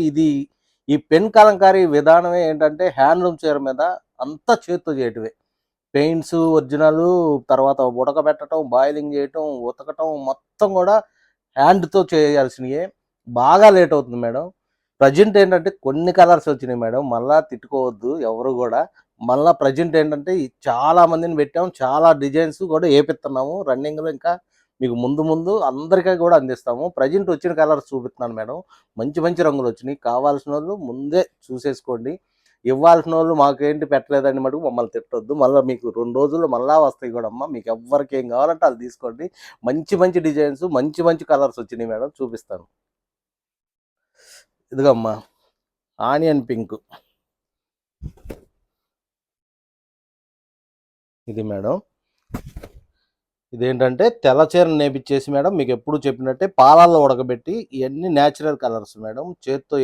ఇది ఈ పెన్ కలంకారీ విధానమే ఏంటంటే హ్యాండ్లూమ్ చీర మీద అంతా చేత్తో చేయటమే. పెయింట్స్ ఒరిజినల్, తర్వాత ఉడకబెట్టడం, బాయిలింగ్ చేయటం, ఉతకటం మొత్తం కూడా హ్యాండ్తో చేయాల్సినవే. బాగా లేట్ అవుతుంది మేడం. ప్రజెంట్ ఏంటంటే కొన్ని కలర్స్ వచ్చినాయి మేడం, మళ్ళా తిట్టుకోవద్దు ఎవరు కూడా. మళ్ళా ప్రజెంట్ ఏంటంటే చాలా మందిని పెట్టాము, చాలా డిజైన్స్ కూడా వేపిస్తున్నాము రన్నింగ్లో. ఇంకా మీకు ముందు ముందు అందరికీ కూడా అందిస్తాము. ప్రజెంట్ వచ్చిన కలర్స్ చూపిస్తున్నాను మేడం. మంచి మంచి రంగులు వచ్చినాయి. కావాల్సిన వాళ్ళు ముందే చూసేసుకోండి. ఇవ్వాల్సిన వాళ్ళు మాకేంటి పెట్టలేదని మటుకు మమ్మల్ని తిట్టొద్దు. మళ్ళీ మీకు 2 రోజుల్లో మళ్ళా వస్తాయి కూడా అమ్మ. మీకు ఎవరికి ఏం కావాలంటే అది తీసుకోండి. మంచి మంచి డిజైన్స్, మంచి మంచి కలర్స్ వచ్చినాయి మేడం, చూపిస్తాను. ఇదిగమ్మా ఆనియన్ పింక్, ఇది మేడం. ఇదేంటంటే తెల్ల చీరను నేపిచ్చేసి మేడం, మీకు ఎప్పుడు చెప్పినట్టే పాలల్లో ఉడకబెట్టి, ఇవన్నీ న్యాచురల్ కలర్స్ మేడం. చేత్తో